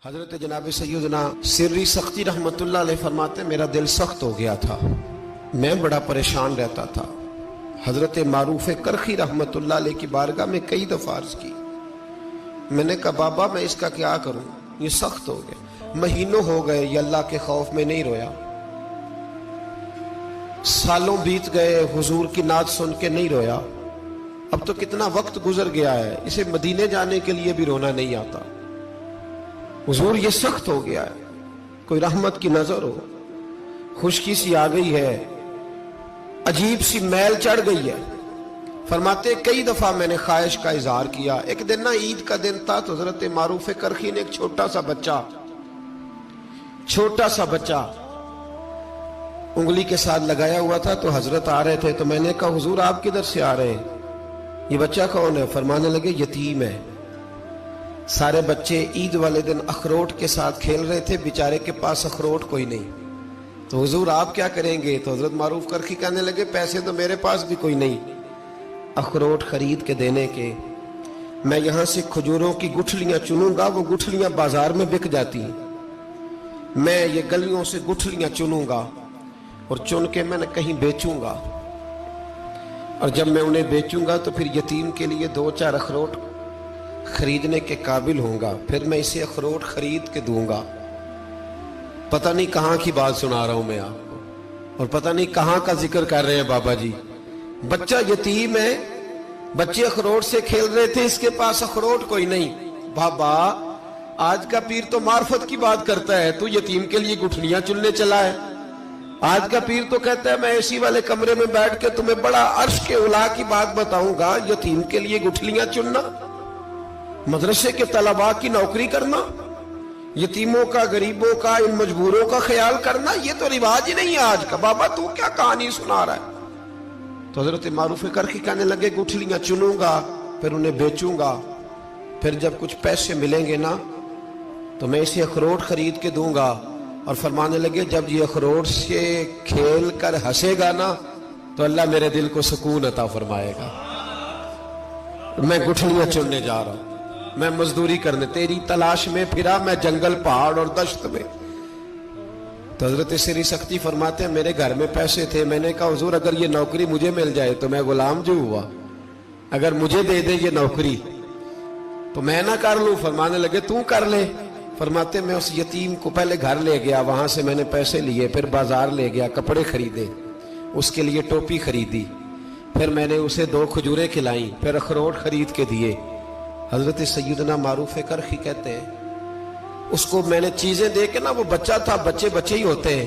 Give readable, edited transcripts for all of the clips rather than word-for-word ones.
حضرت جناب سیدنا سری سختی رحمتullah علیہ فرماتے ہیں میرا دل سخت ہو گیا تھا، میں بڑا پریشان رہتا تھا۔ حضرت معروف کرخی رحمتullah علیہ کی بارگاہ میں کئی دفعہ عرض کی، میں نے کہا بابا میں اس کا کیا کروں، یہ سخت ہو گیا، مہینوں ہو گئے یہ اللہ کے خوف میں نہیں رویا، سالوں بیت گئے حضور کی نعت سن کے نہیں رویا، اب تو کتنا وقت گزر گیا ہے، اسے مدینے جانے کے لیے بھی رونا نہیں آتا، حضور یہ سخت ہو گیا ہے، کوئی رحمت کی نظر ہو، خشکی سی آ گئی ہے، عجیب سی میل چڑھ گئی ہے۔ فرماتے کئی دفعہ میں نے خواہش کا اظہار کیا۔ ایک دن نا عید کا دن تھا تو حضرت معروف کرخی نے ایک چھوٹا سا بچہ انگلی کے ساتھ لگایا ہوا تھا، تو حضرت آ رہے تھے تو میں نے کہا حضور آپ کدھر سے آ رہے ہیں، یہ بچہ کون ہے؟ فرمانے لگے یتیم ہے۔ سارے بچے عید والے دن اخروٹ کے ساتھ کھیل رہے تھے، بیچارے کے پاس اخروٹ کوئی نہیں، تو حضور آپ کیا کریں گے؟ تو حضرت معروف کرخی کہنے لگے پیسے تو میرے پاس بھی کوئی نہیں اخروٹ خرید کے دینے کے، میں یہاں سے کھجوروں کی گٹھلیاں چنوں گا، وہ گٹھلیاں بازار میں بک جاتی ہیں، میں یہ گلیوں سے گٹھلیاں چنوں گا اور چن کے میں نے کہیں بیچوں گا، اور جب میں انہیں بیچوں گا تو پھر یتیم کے لیے 2-4 اخروٹ خریدنے کے قابل ہوں گا، پھر میں اسے اخروٹ خرید کے دوں گا۔ پتہ نہیں کہاں کی بات سنا رہا ہوں میں آپ کو، اور پتہ نہیں کہاں کا ذکر کر رہے ہیں بابا جی۔ بچہ یتیم ہے، بچے اخروٹ سے کھیل رہے تھے، اس کے پاس اخروٹ کوئی نہیں۔ بابا آج کا پیر تو معرفت کی بات کرتا ہے، تو یتیم کے لیے گٹھلیاں چننے چلا ہے۔ آج کا پیر تو کہتا ہے میں اے سی والے کمرے میں بیٹھ کے تمہیں بڑا عرش کے اعلیٰ کی بات بتاؤں گا، یتیم کے لیے گٹھلیاں چننا، مدرسے کے طلباء کی نوکری کرنا، یتیموں کا، غریبوں کا، ان مجبوروں کا خیال کرنا، یہ تو رواج ہی نہیں ہے آج کا۔ بابا تو کیا کہانی سنا رہا ہے؟ تو حضرت معروف کرخی کہنے لگے گٹھلیاں چنوں گا، پھر انہیں بیچوں گا، پھر جب کچھ پیسے ملیں گے نا تو میں اسے اخروٹ خرید کے دوں گا، اور فرمانے لگے جب یہ اخروٹ سے کھیل کر ہنسے گا نا تو اللہ میرے دل کو سکون عطا فرمائے گا۔ میں گٹھلیاں چننے جا رہا ہوں، میں مزدوری کرنے، تیری تلاش میں پھرا میں جنگل، پہاڑ اور دشت میں۔ تو حضرت سری سختی فرماتے ہیں میرے گھر میں پیسے تھے، میں نے کہا حضور اگر یہ نوکری مجھے مل جائے تو میں غلام جو ہوا، اگر مجھے دے دے یہ نوکری تو میں نہ کر لوں؟ فرمانے لگے تو کر لے۔ فرماتے میں اس یتیم کو پہلے گھر لے گیا، وہاں سے میں نے پیسے لیے، پھر بازار لے گیا، کپڑے خریدے، اس کے لیے ٹوپی خریدی، پھر میں نے اسے 2 کھجوریں کھلائیں، پھر اخروٹ خرید کے دیے۔ حضرت سیدنا معروف کرخی کہتے ہیں اس کو میں نے چیزیں دے کے نا، وہ بچہ تھا، بچے ہی ہوتے ہیں،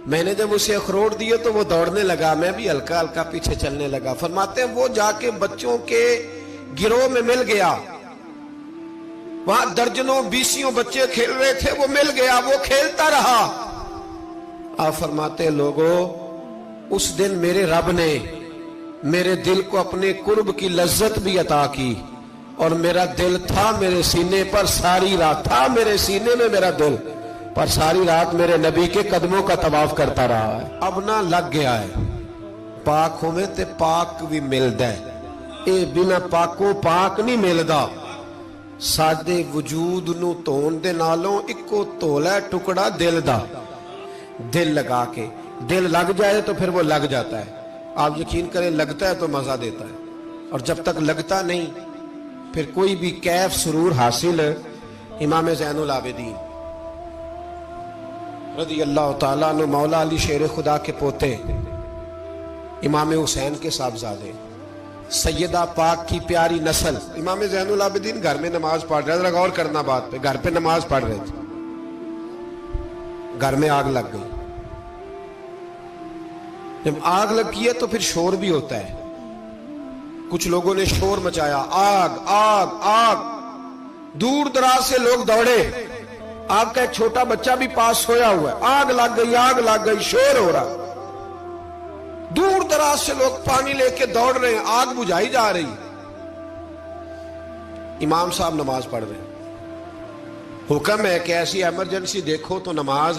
میں نے جب اسے اخروٹ دیے تو وہ دوڑنے لگا، میں بھی ہلکا ہلکا پیچھے چلنے لگا۔ فرماتے ہیں وہ جا کے بچوں کے گروہ میں مل گیا، وہاں درجنوں 20 بچے کھیل رہے تھے، وہ مل گیا، وہ کھیلتا رہا۔ آپ فرماتے ہیں لوگوں اس دن میرے رب نے میرے دل کو اپنے قرب کی لذت بھی عطا کی، اور میرا دل تھا میرے سینے پر ساری رات، تھا میرے سینے میں میرا دل، پر ساری رات میرے نبی کے قدموں کا طواف کرتا رہا ہے۔ اب نہ لگ گیا ہے، پاک ہوئے تے پاک بھی ملدا ہے، اے بنا پاکوں پاک نہیں ملدا۔ سادے وجود نو تون دے نالوں اکو تولا ٹکڑا دل دا، دل لگا کے، دل لگ جائے تو پھر وہ لگ جاتا ہے۔ آپ یقین کریں لگتا ہے تو مزہ دیتا ہے، اور جب تک لگتا نہیں پھر کوئی بھی کیف سرور حاصل۔ امام زین العابدین رضی اللہ تعالیٰ عنہ مولا علی شیر خدا کے پوتے، امام حسین کے صاحبزادے، سیدہ پاک کی پیاری نسل، امام زین العابدین گھر میں نماز پڑھ رہے تھے، غور کرنا بات پہ، گھر پہ نماز پڑھ رہے تھے، گھر میں آگ لگ گئی۔ جب آگ لگی ہے تو پھر شور بھی ہوتا ہے، کچھ لوگوں نے شور مچایا، آگ آگ آگ، دور دراز سے لوگ دوڑے، آپ کا ایک چھوٹا بچہ بھی پاس سویا ہوا ہے، آگ لگ گئی، شور ہو رہا، دور دراز سے لوگ پانی لے کے دوڑ رہے ہیں، آگ بجھائی جا رہی، امام صاحب نماز پڑھ رہے ہیں۔ حکم ہے کہ ایسی ایمرجنسی دیکھو تو نماز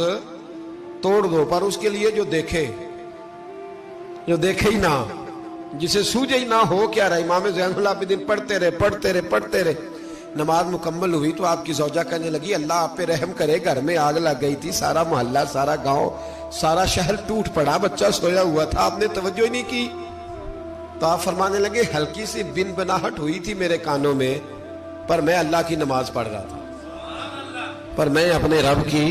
توڑ دو، پر اس کے لیے جو دیکھے ہی نہ، جسے سوجے ہی نہ ہو کیا رہا۔ امام زین العابدین پڑھتے رہے، نماز مکمل ہوئی تو آپ کی زوجہ کہنے لگی اللہ آپ پہ رحم کرے، گھر میں آگ لگ گئی تھی، سارا محلہ، سارا گاؤں، سارا شہر ٹوٹ پڑا، بچہ سویا ہوا تھا، آپ نے توجہ ہی نہیں کی۔ تو آپ فرمانے لگے ہلکی سی بن بناہٹ ہوئی تھی میرے کانوں میں، پر میں اللہ کی نماز پڑھ رہا تھا، پر میں اپنے رب کی،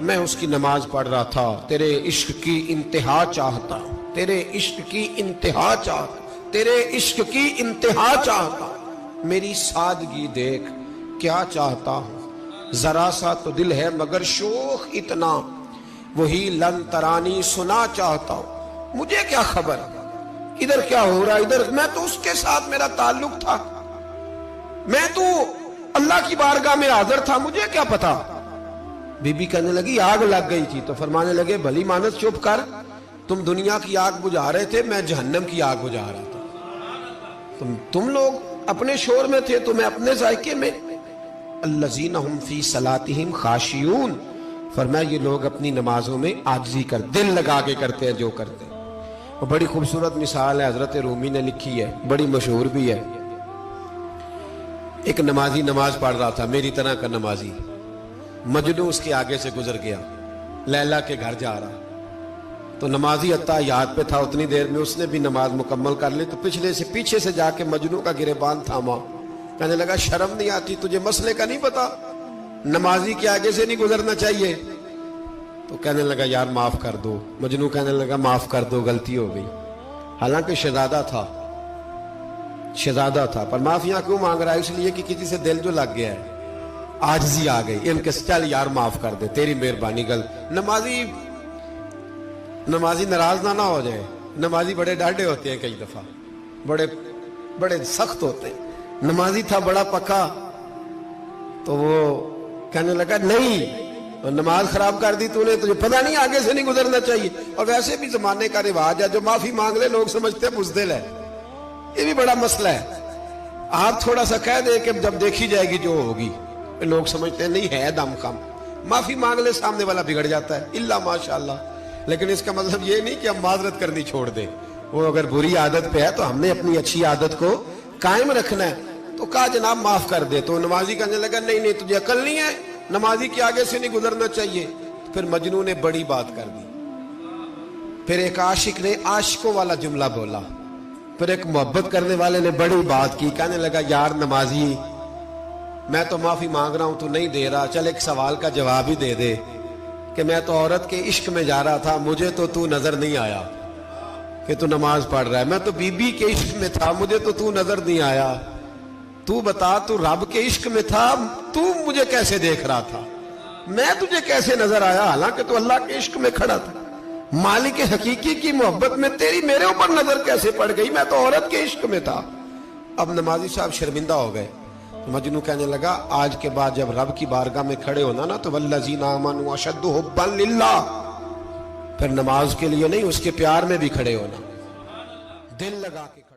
میں اس کی نماز پڑھ رہا تھا، تیرے عشق کی انتہا چاہتا، تیرے عشق کی انتہا چاہتا، تیرے عشق کی انتہا چاہتا، میری سادگی دیکھ کیا چاہتا ہوں، ذرا سا تو دل ہے مگر شوخ اتنا، وہی لن ترانی سنا چاہتا ہوں، مجھے کیا خبر ادھر کیا ہو رہا، ادھر میں تو اس کے ساتھ میرا تعلق تھا، میں تو اللہ کی بارگاہ میں حاضر تھا، مجھے کیا پتا۔ بی بی کہنے لگی آگ لگ گئی تھی، تو فرمانے لگے بھلی مانس چپ کر، تم دنیا کی آگ بجھا رہے تھے، میں جہنم کی آگ بجھا رہا تھا، تم لوگ اپنے شور میں تھے تو میں اپنے ذائقے میں۔ الذین ہم فی صلاتہم خاشعون، فرمایا یہ لوگ اپنی نمازوں میں عاجزی کر دل لگا کے کرتے ہیں جو کرتے ہیں۔ اور بڑی خوبصورت مثال ہے، حضرت رومی نے لکھی ہے، بڑی مشہور بھی ہے۔ ایک نمازی نماز پڑھ رہا تھا، میری طرح کا نمازی، مجنو اس کے آگے سے گزر گیا، لیلا کے گھر جا رہا، تو نمازی اتحیات پہ تھا، اتنی دیر میں اس نے بھی نماز مکمل کر لی، تو پیچھے سے جا کے مجنو کا گریبان تھاما، کہنے لگا شرم نہیں آتی تجھے، مسئلے کا نہیں پتا، نمازی کے آگے سے نہیں گزرنا چاہیے؟ تو کہنے لگا یار معاف کر دو، مجنو کہنے لگا معاف کر دو، غلطی ہو گئی، حالانکہ شہزادہ تھا، پر معافیاں کیوں مانگ رہا ہے؟ اس لیے کہ کسی سے دل جو لگ گیا ہے، عاجزی آ گئی، ان کے چل یار معاف کر دے، تیری مہربانی، نمازی ناراض نہ ہو جائے، نمازی بڑے ڈاڈے ہوتے ہیں، کئی دفعہ بڑے سخت ہوتے ہیں، نمازی تھا بڑا پکا، تو وہ کہنے لگا نہیں، نماز خراب کر دی تو نے، تجھے پتہ نہیں آگے سے نہیں گزرنا چاہیے، اور ویسے بھی زمانے کا رواج ہے جو معافی مانگ لے لوگ سمجھتے ہیں بزدل ہے، یہ بھی بڑا مسئلہ ہے، آپ تھوڑا سا کہہ دے کہ جب دیکھی جائے گی جو ہوگی، لوگ سمجھتے ہیں نہیں ہے دم کم، معافی مانگ لے سامنے والا بگڑ جاتا ہے، الا ماشاءاللہ، لیکن اس کا مطلب یہ نہیں کہ ہم معذرت کرنی چھوڑ دیں، وہ اگر بری عادت پہ ہے تو ہم نے اپنی اچھی عادت کو قائم رکھنا ہے، تو کہا جناب معاف کر دے، تو نمازی کہنے لگا نہیں تجھے عقل نہیں ہے، نمازی کے آگے سے نہیں گزرنا چاہیے، پھر مجنون نے بڑی بات کر دی، پھر ایک عاشق نے عاشقوں والا جملہ بولا، پھر ایک محبت کرنے والے نے بڑی بات کی، کہنے لگا یار نمازی میں تو معافی مانگ رہا ہوں تو نہیں دے رہا، چل ایک سوال کا جواب ہی دے دے کہ میں تو عورت کے عشق میں جا رہا تھا، مجھے تو نظر نہیں آیا کہ تو نماز پڑھ رہا ہے، میں تو بی بی کے عشق میں تھا، مجھے تو نظر نہیں آیا، تو بتا تو رب کے عشق میں تھا، تو مجھے کیسے دیکھ رہا تھا، میں تجھے کیسے نظر آیا، حالانکہ تو اللہ کے عشق میں کھڑا تھا، مالک حقیقی کی محبت میں تیری میرے اوپر نظر کیسے پڑ گئی، میں تو عورت کے عشق میں تھا۔ اب نمازی صاحب شرمندہ ہو گئے، مجنو کہنے لگا آج کے بعد جب رب کی بارگاہ میں کھڑے ہونا نا تو والذین آمنوا اشد حبا للہ، پھر نماز کے لیے نہیں اس کے پیار میں بھی کھڑے ہونا، دل لگا کے